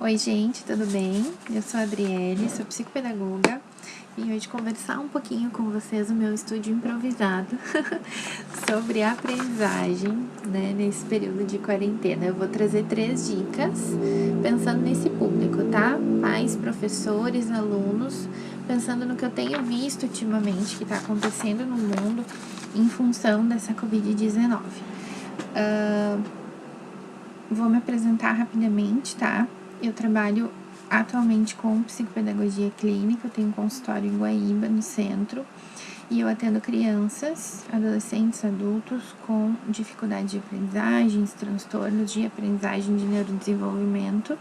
Oi gente, tudo bem? Eu sou a Adriele, sou psicopedagoga e hoje conversar um pouquinho com vocês o meu estúdio improvisado sobre a aprendizagem, né, nesse período de quarentena. Eu vou trazer 3 dicas pensando nesse público, tá? Pais, professores, alunos, pensando no que eu tenho visto ultimamente que está acontecendo no mundo em função dessa Covid-19. Vou me apresentar rapidamente, tá? Eu trabalho atualmente com psicopedagogia clínica, eu tenho um consultório em Guaíba, no centro, e eu atendo crianças, adolescentes, adultos com dificuldade de aprendizagens, transtornos de aprendizagem de neurodesenvolvimento,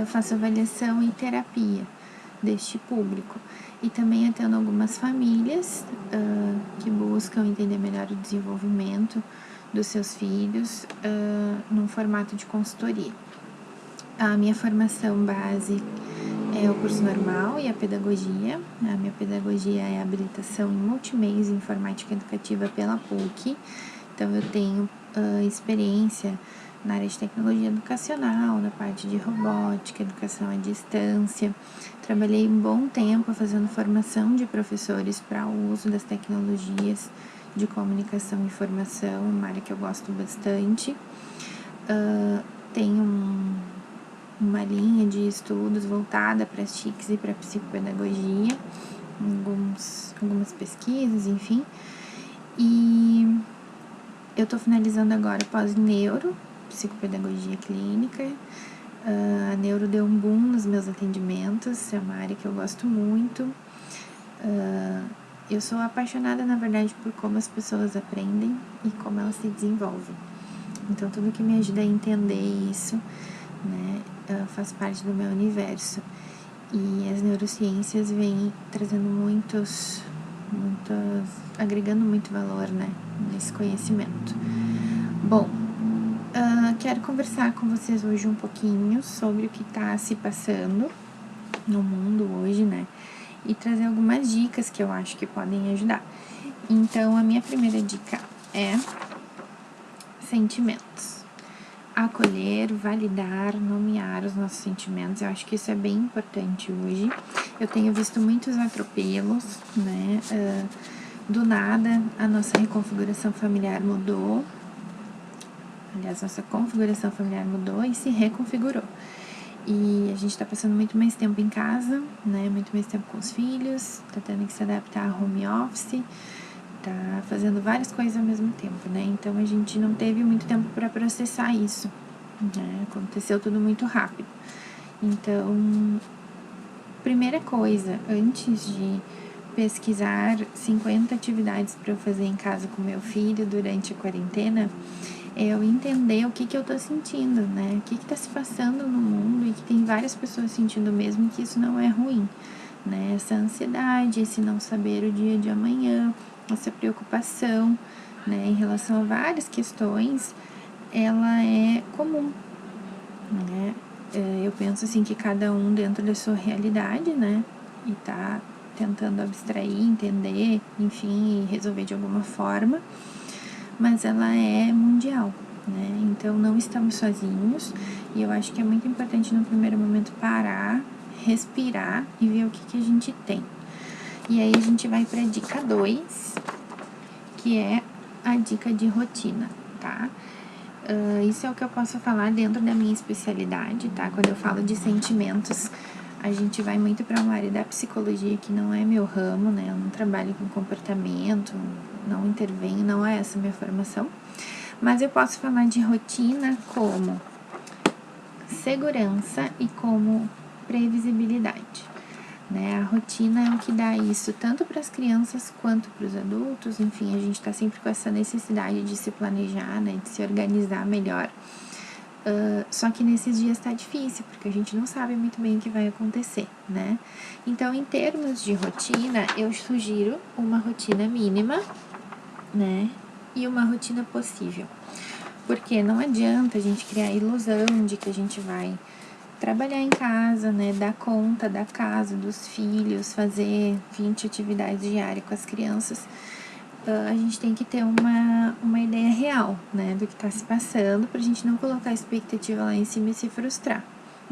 faço avaliação e terapia deste público. E também atendo algumas famílias que buscam entender melhor o desenvolvimento dos seus filhos num formato de consultoria. A minha formação base é o curso normal e a pedagogia. A minha pedagogia é a habilitação em multimeios e informática educativa pela PUC. Então, eu tenho experiência na área de tecnologia educacional, na parte de robótica, educação à distância. Trabalhei um bom tempo fazendo formação de professores para o uso das tecnologias de comunicação e informação, uma área que eu gosto bastante. Tenho uma linha de estudos voltada para as TICs e para a psicopedagogia, algumas pesquisas, enfim. E eu estou finalizando agora pós-neuro, psicopedagogia clínica. A neuro deu um boom nos meus atendimentos, é uma área que eu gosto muito. Eu sou apaixonada, na verdade, por como as pessoas aprendem e como elas se desenvolvem. Então, tudo que me ajuda a entender isso, né, faz parte do meu universo. E as neurociências vêm trazendo agregando muito valor, né, nesse conhecimento. Bom, quero conversar com vocês hoje um pouquinho sobre o que está se passando no mundo hoje, né, e trazer algumas dicas que eu acho que podem ajudar. Então, a minha primeira dica é sentimentos. Acolher, validar, nomear os nossos sentimentos. Eu acho que isso é bem importante hoje. Eu tenho visto muitos atropelos, né? Do nada, a nossa reconfiguração familiar mudou. Aliás, nossa configuração familiar mudou e se reconfigurou. E a gente tá passando muito mais tempo em casa, né? Muito mais tempo com os filhos, tá tendo que se adaptar a home office, tá fazendo várias coisas ao mesmo tempo, né? Então, a gente não teve muito tempo para processar isso, né? Aconteceu tudo muito rápido. Então, primeira coisa, antes de pesquisar 50 atividades para eu fazer em casa com meu filho durante a quarentena, é eu entender o que eu tô sentindo, né? O que tá se passando no mundo e que tem várias pessoas sentindo mesmo, que isso não é ruim, né? Essa ansiedade, esse não saber o dia de amanhã, essa preocupação, né, em relação a várias questões, ela é comum, né? Eu penso assim que cada um dentro da sua realidade, né, e tá tentando abstrair, entender, enfim, resolver de alguma forma, mas ela é mundial, né? Então não estamos sozinhos e eu acho que é muito importante no primeiro momento parar, respirar e ver o que a gente tem. E aí a gente vai para a dica 2, que é a dica de rotina, tá? Isso é o que eu posso falar dentro da minha especialidade, tá? Quando eu falo de sentimentos, a gente vai muito para uma área da psicologia que não é meu ramo, né? Eu não trabalho com comportamento, não intervenho, não é essa a minha formação. Mas eu posso falar de rotina como segurança e como previsibilidade, né? A rotina é o que dá isso tanto para as crianças quanto para os adultos. Enfim, a gente está sempre com essa necessidade de se planejar, né? De se organizar melhor. Só que nesses dias tá difícil, porque a gente não sabe muito bem o que vai acontecer, né? Então, em termos de rotina, eu sugiro uma rotina mínima, né? E uma rotina possível. Porque não adianta a gente criar a ilusão de que a gente vai trabalhar em casa, né? Dar conta da casa, dos filhos, fazer 20 atividades diárias com as crianças. A gente tem que ter uma ideia real, né, do que tá se passando, pra gente não colocar a expectativa lá em cima e se frustrar.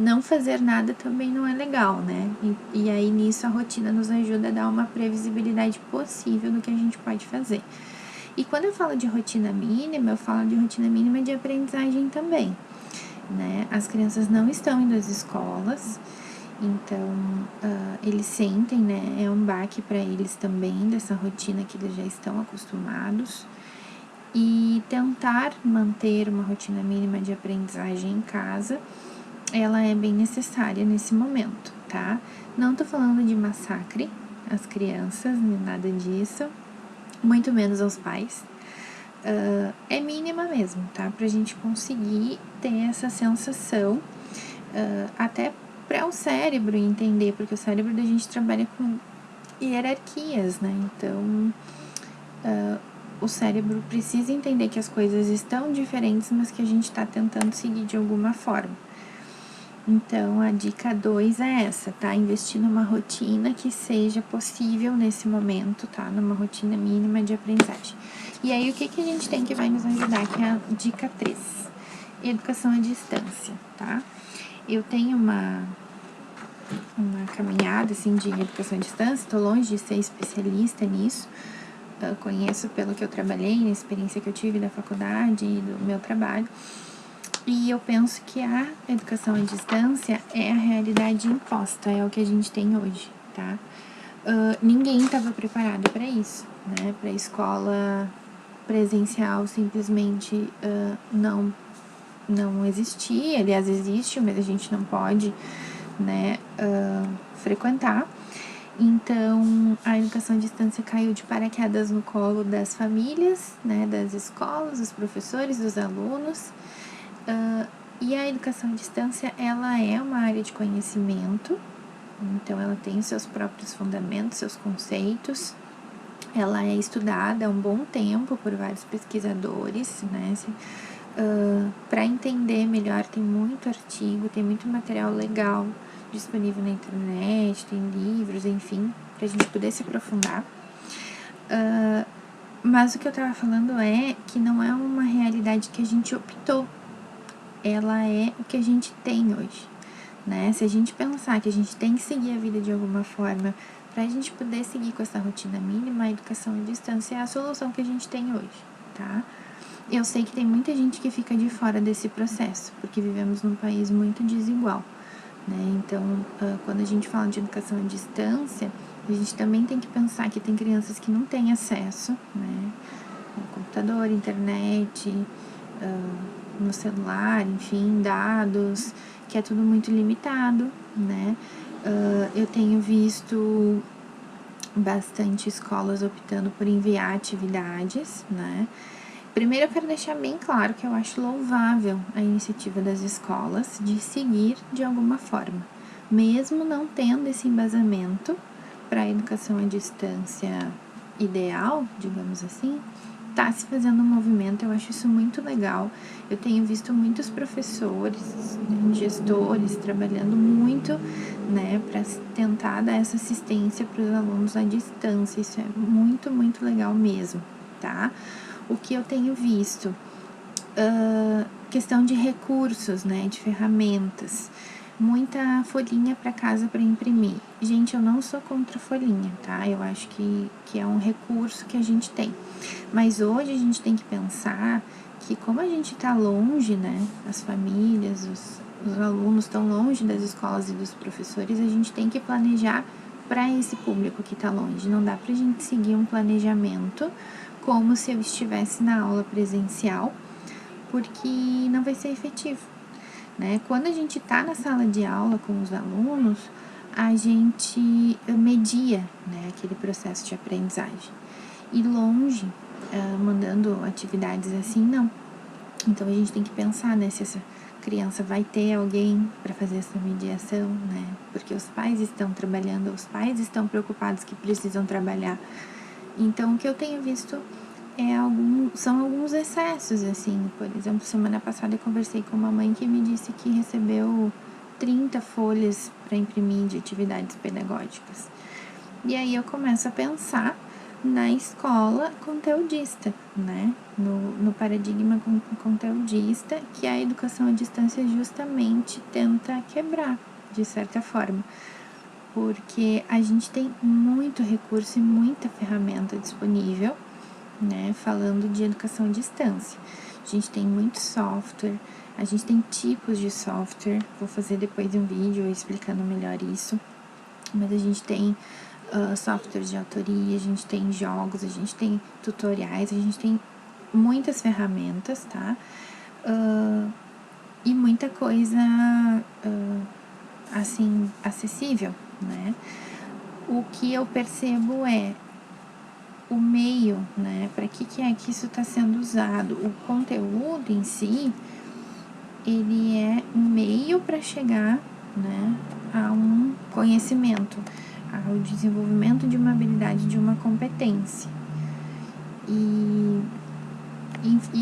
não fazer nada também não é legal, né? E aí nisso a rotina nos ajuda a dar uma previsibilidade possível do que a gente pode fazer. E quando eu falo de rotina mínima, eu falo de rotina mínima de aprendizagem também, né? As crianças não estão indo às escolas, então eles sentem, né? É um baque para eles também, dessa rotina que eles já estão acostumados. E tentar manter uma rotina mínima de aprendizagem em casa, ela é bem necessária nesse momento, tá? Não tô falando de massacre às crianças, nem nada disso, muito menos aos pais. É mínima mesmo, tá? Pra gente conseguir ter essa sensação, até para o cérebro entender, porque o cérebro da gente trabalha com hierarquias, né? Então, o cérebro precisa entender que as coisas estão diferentes, mas que a gente está tentando seguir de alguma forma. Então, a dica 2 é essa, tá? Investir numa rotina que seja possível nesse momento, tá? Numa rotina mínima de aprendizagem. E aí, o que a gente tem que vai nos ajudar, que é a dica 3. Educação à distância, tá? Eu tenho uma caminhada, assim, de educação à distância, tô longe de ser especialista nisso, eu conheço pelo que eu trabalhei, na experiência que eu tive da faculdade e do meu trabalho. E eu penso que a educação à distância é a realidade imposta, é o que a gente tem hoje, tá? Ninguém estava preparado para isso, né? Para a escola presencial simplesmente não existia, aliás existe, mas a gente não pode, né, frequentar. Então, a educação à distância caiu de paraquedas no colo das famílias, né, das escolas, dos professores, dos alunos. E a educação à distância, ela é uma área de conhecimento, então ela tem seus próprios fundamentos, seus conceitos. Ela é estudada há um bom tempo por vários pesquisadores, né? Para entender melhor, tem muito artigo, tem muito material legal disponível na internet, tem livros, enfim, para a gente poder se aprofundar. Mas o que eu tava falando é que não é uma realidade que a gente optou, ela é o que a gente tem hoje, né? Se a gente pensar que a gente tem que seguir a vida de alguma forma para a gente poder seguir com essa rotina mínima, a educação à distância é a solução que a gente tem hoje, tá? Eu sei que tem muita gente que fica de fora desse processo, porque vivemos num país muito desigual, né? Então, quando a gente fala de educação à distância, a gente também tem que pensar que tem crianças que não têm acesso, né? No computador, internet, no celular, enfim, dados, que é tudo muito limitado, né? Eu tenho visto bastante escolas optando por enviar atividades, né? Primeiro eu quero deixar bem claro que eu acho louvável a iniciativa das escolas de seguir de alguma forma, mesmo não tendo esse embasamento para a educação à distância ideal, digamos assim, tá se fazendo um movimento, eu acho isso muito legal. Eu tenho visto muitos professores, gestores trabalhando muito, né, para tentar dar essa assistência para os alunos à distância. Isso é muito, muito legal mesmo, tá? O que eu tenho visto, questão de recursos, né, de ferramentas, muita folhinha para casa para imprimir. Gente, eu não sou contra folhinha, tá? Eu acho que é um recurso que a gente tem. Mas hoje a gente tem que pensar que como a gente tá longe, né, as famílias, os alunos estão longe das escolas e dos professores, a gente tem que planejar para esse público que tá longe. Não dá pra gente seguir um planejamento como se eu estivesse na aula presencial, porque não vai ser efetivo, né? Quando a gente tá na sala de aula com os alunos, a gente media, né, aquele processo de aprendizagem. E longe, mandando atividades assim, não. Então, a gente tem que pensar, né, se essa criança vai ter alguém para fazer essa mediação, né? Porque os pais estão trabalhando, os pais estão preocupados que precisam trabalhar. Então, o que eu tenho visto são alguns excessos, assim. Por exemplo, semana passada eu conversei com uma mãe que me disse que recebeu 30 folhas para imprimir de atividades pedagógicas. E aí eu começo a pensar na escola conteudista, né? No paradigma conteudista, que a educação à distância justamente tenta quebrar, de certa forma. Porque a gente tem muito recurso e muita ferramenta disponível, né? Falando de educação à distância. A gente tem muito software, a gente tem tipos de software, vou fazer depois um vídeo explicando melhor isso, mas a gente tem softwares de autoria, a gente tem jogos, a gente tem tutoriais, a gente tem muitas ferramentas, tá? E muita coisa, assim, acessível, né? O que eu percebo é o meio, né? Para que é que isso está sendo usado? O conteúdo em si, ele é um meio para chegar, né, a um conhecimento, ao desenvolvimento de uma habilidade, de uma competência. E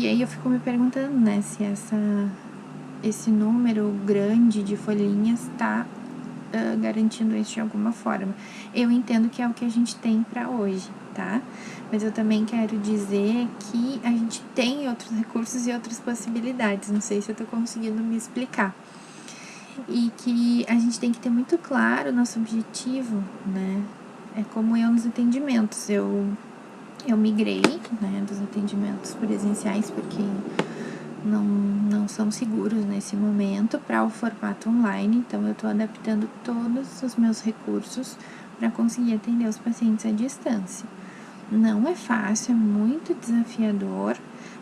aí eu fico me perguntando, né, se esse número grande de folhinhas está garantindo isso de alguma forma. Eu entendo que é o que a gente tem para hoje, tá? Mas eu também quero dizer que a gente tem outros recursos e outras possibilidades. Não sei se eu tô conseguindo me explicar. E que a gente tem que ter muito claro o nosso objetivo, né? É como eu nos atendimentos. Eu migrei, né, dos atendimentos presenciais porque não são seguros nesse momento para o formato online, então eu estou adaptando todos os meus recursos para conseguir atender os pacientes à distância. Não é fácil, é muito desafiador,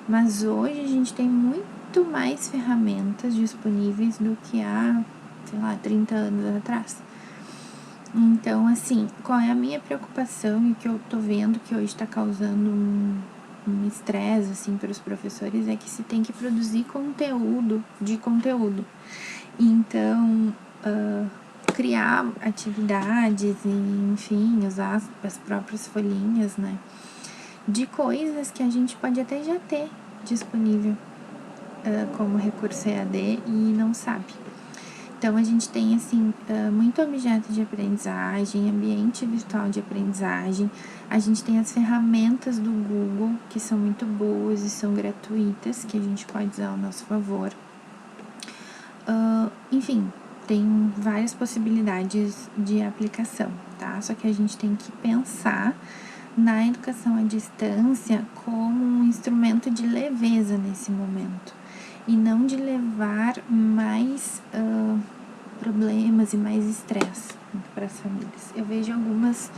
mas hoje a gente tem muito mais ferramentas disponíveis do que há, sei lá, 30 anos atrás. Então, assim, qual é a minha preocupação e o que eu tô vendo que hoje está causando um estresse, assim, para os professores é que se tem que produzir conteúdo de conteúdo. Então, criar atividades e, enfim, usar as próprias folhinhas, né, de coisas que a gente pode até já ter disponível como recurso EAD e não sabe. Então, a gente tem, assim, muito objeto de aprendizagem, ambiente virtual de aprendizagem. A gente tem as ferramentas do Google, que são muito boas e são gratuitas, que a gente pode usar ao nosso favor. Enfim, tem várias possibilidades de aplicação, tá? Só que a gente tem que pensar na educação à distância como um instrumento de leveza nesse momento e não de levar mais problemas e mais estresse para as famílias. Eu vejo algumas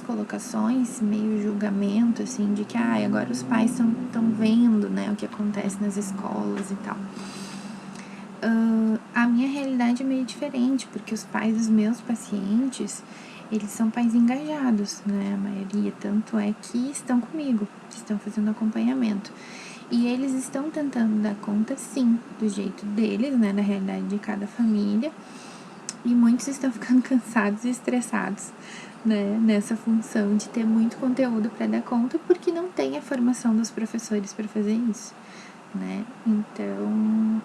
colocações, meio julgamento, assim, de que agora os pais estão vendo, né, o que acontece nas escolas e tal. A minha realidade é meio diferente, porque os pais dos meus pacientes, eles são pais engajados, né, a maioria, tanto é que estão comigo, estão fazendo acompanhamento. E eles estão tentando dar conta, sim, do jeito deles, né, da realidade de cada família. E muitos estão ficando cansados e estressados, né, nessa função de ter muito conteúdo para dar conta, porque não tem a formação dos professores para fazer isso, né. Então,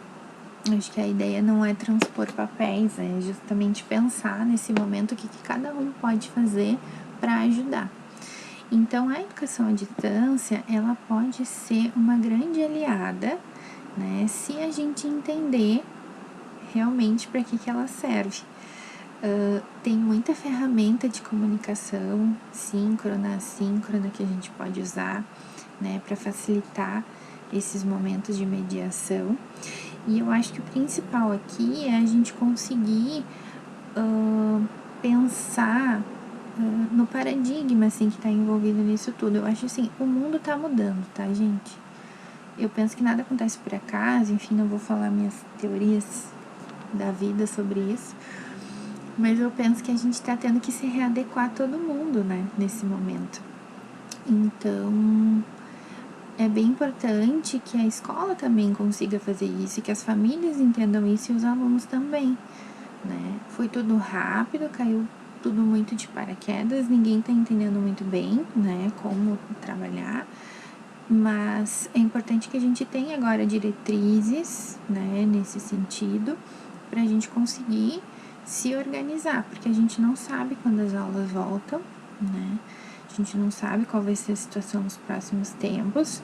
acho que a ideia não é transpor papéis, é justamente pensar nesse momento o que cada um pode fazer para ajudar. Então, a educação à distância, ela pode ser uma grande aliada, né, se a gente entender realmente para que ela serve. Tem muita ferramenta de comunicação síncrona, assíncrona que a gente pode usar, né, para facilitar esses momentos de mediação. E eu acho que o principal aqui é a gente conseguir pensar no paradigma, assim, que tá envolvido nisso tudo. Eu acho, assim, o mundo tá mudando, tá, gente? Eu penso que nada acontece por acaso, enfim, não vou falar minhas teorias da vida sobre isso, mas eu penso que a gente tá tendo que se readequar todo mundo, né, nesse momento. Então, é bem importante que a escola também consiga fazer isso, e que as famílias entendam isso e os alunos também, né? Foi tudo rápido, caiu tudo muito de paraquedas, ninguém tá entendendo muito bem, né, como trabalhar, mas é importante que a gente tenha agora diretrizes, né, nesse sentido, pra gente conseguir se organizar, porque a gente não sabe quando as aulas voltam, né? A gente não sabe qual vai ser a situação nos próximos tempos,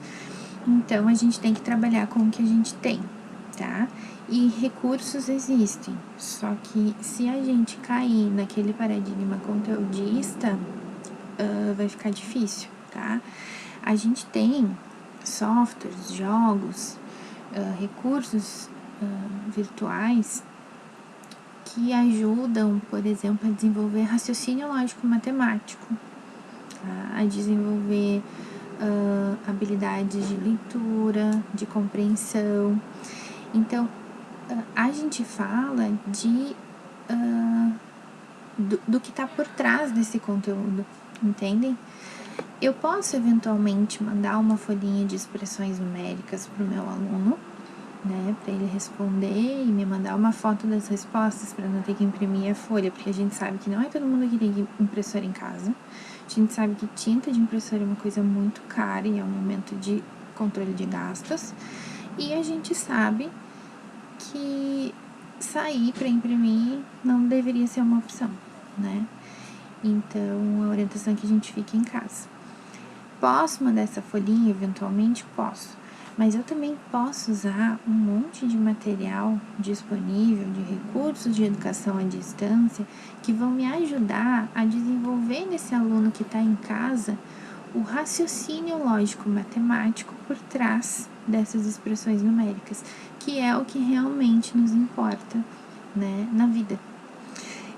então a gente tem que trabalhar com o que a gente tem, tá? E recursos existem, só que se a gente cair naquele paradigma conteudista, vai ficar difícil, tá? A gente tem softwares, jogos, recursos virtuais que ajudam, por exemplo, a desenvolver raciocínio lógico matemático, tá? A desenvolver habilidades de leitura, de compreensão. Então, a gente fala do que está por trás desse conteúdo, entendem? Eu posso eventualmente mandar uma folhinha de expressões numéricas para o meu aluno, né, para ele responder e me mandar uma foto das respostas para não ter que imprimir a folha, porque a gente sabe que não é todo mundo que tem impressora em casa. A gente sabe que tinta de impressora é uma coisa muito cara e é um momento de controle de gastos. E a gente sabe que sair para imprimir não deveria ser uma opção, né? Então, a orientação é que a gente fique em casa. Posso mandar essa folhinha eventualmente? Posso. Mas eu também posso usar um monte de material disponível, de recursos de educação à distância, que vão me ajudar a desenvolver nesse aluno que está em casa o raciocínio lógico matemático por trás dessas expressões numéricas, que é o que realmente nos importa, né, na vida.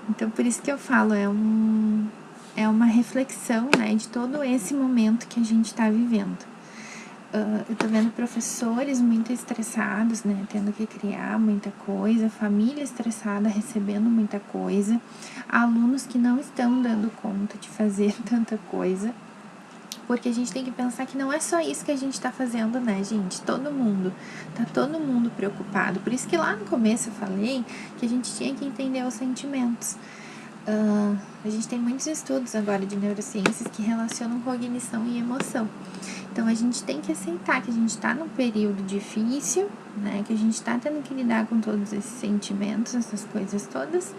Então, por isso que eu falo, é uma reflexão, né, de todo esse momento que a gente está vivendo. Eu tô vendo professores muito estressados, né, tendo que criar muita coisa, família estressada recebendo muita coisa, alunos que não estão dando conta de fazer tanta coisa, porque a gente tem que pensar que não é só isso que a gente tá fazendo, né, gente? Tá todo mundo preocupado. Por isso que lá no começo eu falei que a gente tinha que entender os sentimentos. A gente tem muitos estudos agora de neurociências que relacionam cognição e emoção. Então, a gente tem que aceitar que a gente está num período difícil, né? Que a gente está tendo que lidar com todos esses sentimentos, essas coisas todas.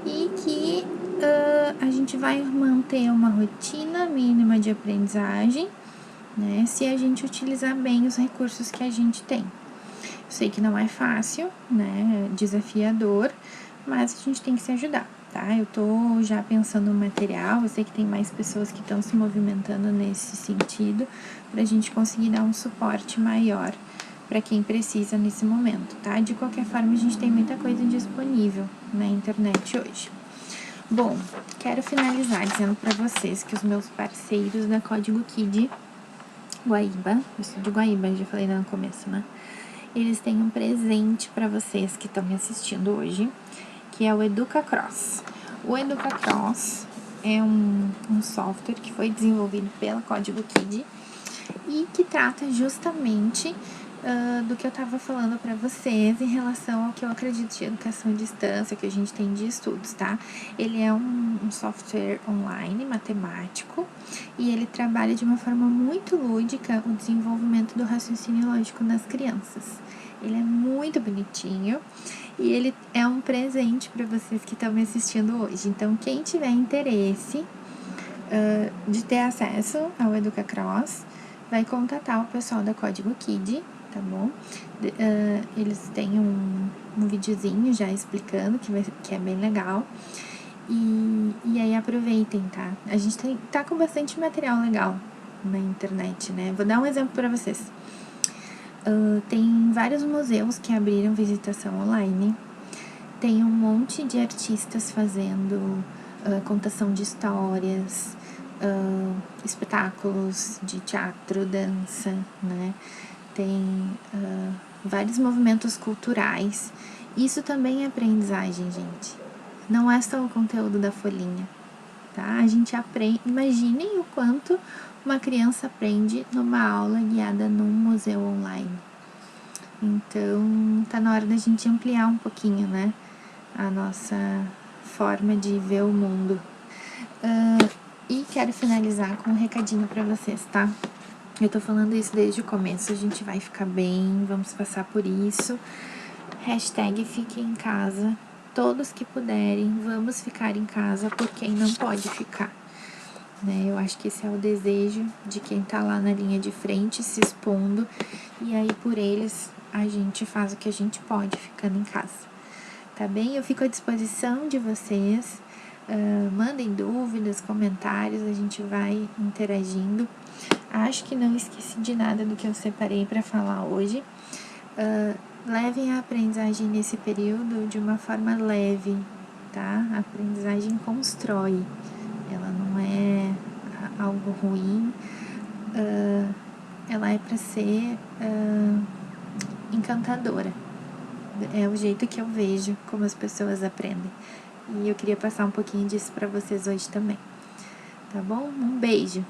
E que a gente vai manter uma rotina mínima de aprendizagem, né? Se a gente utilizar bem os recursos que a gente tem. Eu sei que não é fácil, né? É desafiador, mas a gente tem que se ajudar. Tá? Eu tô já pensando no material, eu sei que tem mais pessoas que estão se movimentando nesse sentido, pra gente conseguir dar um suporte maior para quem precisa nesse momento, tá? De qualquer forma, a gente tem muita coisa disponível na internet hoje. Bom, quero finalizar dizendo para vocês que os meus parceiros da Código Kid Guaíba, eu sou de Guaíba, já falei lá no começo, né? Eles têm um presente para vocês que estão me assistindo hoje, que é o EducaCross. O EducaCross é um software que foi desenvolvido pela Código Kid e que trata justamente do que eu estava falando para vocês em relação ao que eu acredito de educação à distância, que a gente tem de estudos, tá? Ele é um software online, matemático, e ele trabalha de uma forma muito lúdica o desenvolvimento do raciocínio lógico nas crianças. Ele é muito bonitinho e ele é um presente para vocês que estão me assistindo hoje. Então, quem tiver interesse de ter acesso ao EducaCross, vai contatar o pessoal da Código Kid, tá bom? Eles têm um videozinho já explicando, que é bem legal. E aí aproveitem, tá? A gente tá com bastante material legal na internet, né? Vou dar um exemplo para vocês. Tem vários museus que abriram visitação online. Tem um monte de artistas fazendo contação de histórias, espetáculos de teatro, dança, né? Tem vários movimentos culturais. Isso também é aprendizagem, gente. Não é só o conteúdo da folhinha, tá? A gente aprende. Imaginem o quanto uma criança aprende numa aula guiada num museu online. Então, tá na hora da gente ampliar um pouquinho, né? A nossa forma de ver o mundo. E quero finalizar com um recadinho pra vocês, tá? Eu tô falando isso desde o começo, a gente vai ficar bem, vamos passar por isso. Hashtag fiquem em casa, todos que puderem, vamos ficar em casa por quem não pode ficar. né? Eu acho que esse é o desejo de quem tá lá na linha de frente, se expondo, e aí por eles a gente faz o que a gente pode ficando em casa, tá bem? Eu fico à disposição de vocês, mandem dúvidas, comentários, a gente vai interagindo. Acho que não esqueci de nada do que eu separei para falar hoje. Levem a aprendizagem nesse período de uma forma leve, tá? A aprendizagem constrói, ela não é algo ruim, ela é para ser encantadora. É o jeito que eu vejo como as pessoas aprendem. E eu queria passar um pouquinho disso para vocês hoje também. Tá bom? Um beijo!